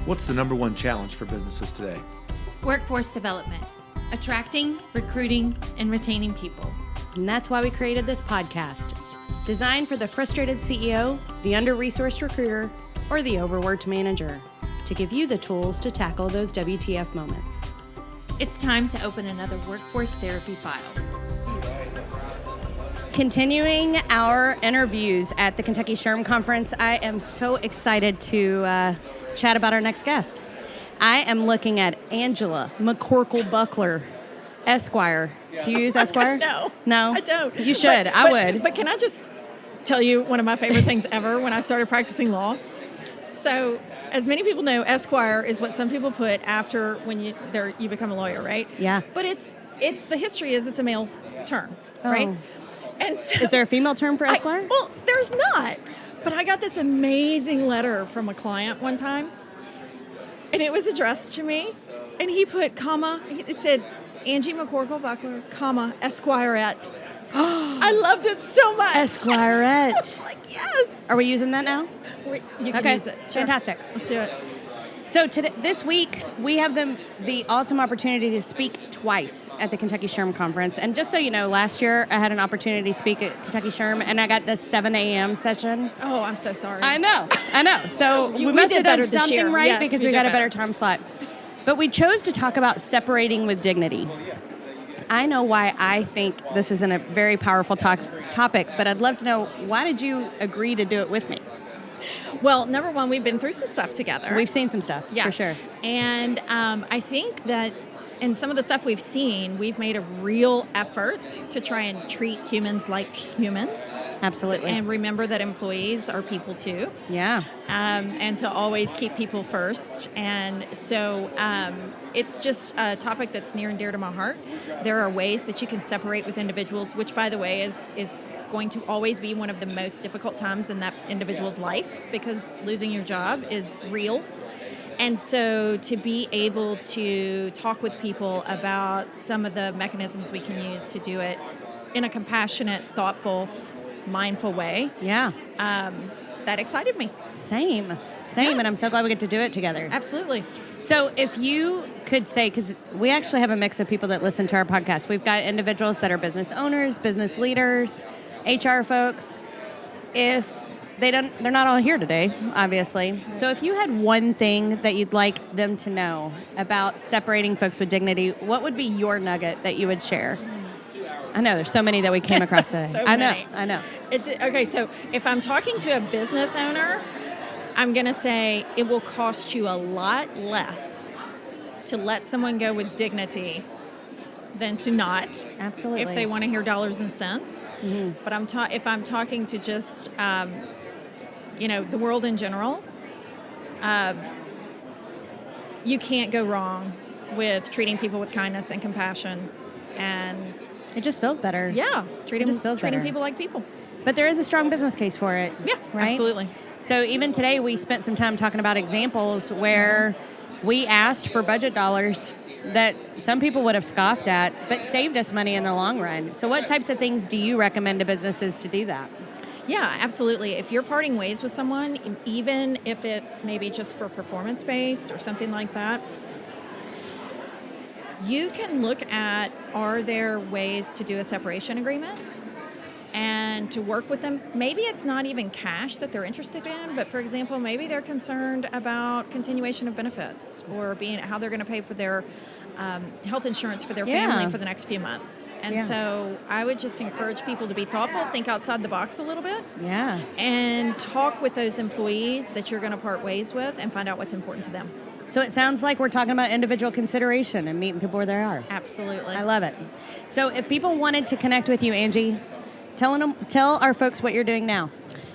What's the number one challenge for businesses today? Workforce development, attracting, recruiting, and retaining people. And that's why we created this podcast, designed for the frustrated CEO, the under-resourced recruiter, or the overworked manager, to give you the tools to tackle those WTF moments. It's time to open another workforce therapy file. Continuing our interviews at the Kentucky SHRM Conference, I am so excited to chat about our next guest. I am looking at Angela McCorkle Buckler, Esquire. Do you use Esquire? No. No? I don't. You should. I would. But can I just tell you one of my favorite things ever when I started practicing law? So, as many people know, Esquire is what some people put after when you become a lawyer, right? Yeah. But the history is it's a male term, right? And so, is there a female term for Esquire? Well, there's not. But I got this amazing letter from a client one time, and it was addressed to me, and he put comma. It said Angie McCorkle Buckler, comma Esquirette. I loved it so much. Esquirette. I was like, yes. Are we using that now? You can use it. Sure. Fantastic. Let's do it. So this week, we have the awesome opportunity to speak twice at the Kentucky SHRM Conference. And just so you know, last year I had an opportunity to speak at Kentucky SHRM, and I got the 7 a.m. session. Oh, I'm so sorry. I know. So we must have done something right, yes, because we got a better time slot. But we chose to talk about separating with dignity. I know why I think this isn't a very powerful topic, but I'd love to know, why did you agree to do it with me? Well, number one, we've been through some stuff together. We've seen some stuff, for sure. And I think that in some of the stuff we've seen, we've made a real effort to try and treat humans like humans. Absolutely. And remember that employees are people too. Yeah. And to always keep people first. And so it's just a topic that's near and dear to my heart. There are ways that you can separate with individuals, which, by the way, is going to always be one of the most difficult times in that individual's life, because losing your job is real. And so to be able to talk with people about some of the mechanisms we can use to do it in a compassionate, thoughtful, mindful way. Yeah. That excited me. Same. Yeah. And I'm so glad we get to do it together. Absolutely. So if you could say, because we actually have a mix of people that listen to our podcast. We've got individuals that are business owners, business leaders, HR folks. If they're not all here today, obviously. So if you had one thing that you'd like them to know about separating folks with dignity, what would be your nugget that you would share? I know there's so many that we came across today. I know. Okay, so if I'm talking to a business owner, I'm going to say it will cost you a lot less to let someone go with dignity than to not. Absolutely. If they want to hear dollars and cents. Mm-hmm. But if I'm talking to just the world in general, you can't go wrong with treating people with kindness and compassion, and it just feels better. Yeah, treating better. people like people. But there is a strong business case for it. Yeah, right? Absolutely. So even today, we spent some time talking about examples where we asked for budget dollars that some people would have scoffed at, but saved us money in the long run. So what types of things do you recommend to businesses to do that? Yeah, absolutely. If you're parting ways with someone, even if it's maybe just for performance-based or something like that, you can look at, are there ways to do a separation agreement and to work with them? Maybe it's not even cash that they're interested in, but for example, maybe they're concerned about continuation of benefits or how they're going to pay for their health insurance for their family for the next few months. And so I would just encourage people to be thoughtful, think outside the box a little bit. Yeah. And talk with those employees that you're going to part ways with and find out what's important to them. So it sounds like we're talking about individual consideration and meeting people where they are. Absolutely. I love it. So if people wanted to connect with you, Angie, tell our folks what you're doing now.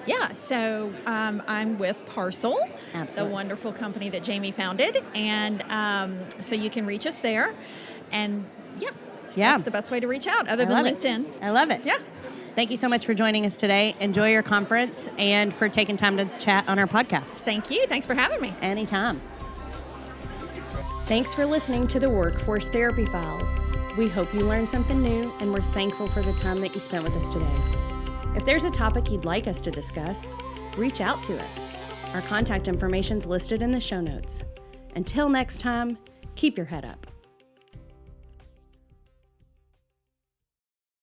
Yeah, so I'm with Parcel. Absolutely. It's a wonderful company that Jamie founded, and so you can reach us there. And that's the best way to reach out, other than LinkedIn. I love it. Yeah. Thank you so much for joining us today. Enjoy your conference and for taking time to chat on our podcast. Thank you. Thanks for having me. Anytime. Thanks for listening to the Workforce Therapy Files. We hope you learned something new, and we're thankful for the time that you spent with us today. If there's a topic you'd like us to discuss, reach out to us. Our contact information is listed in the show notes. Until next time, keep your head up.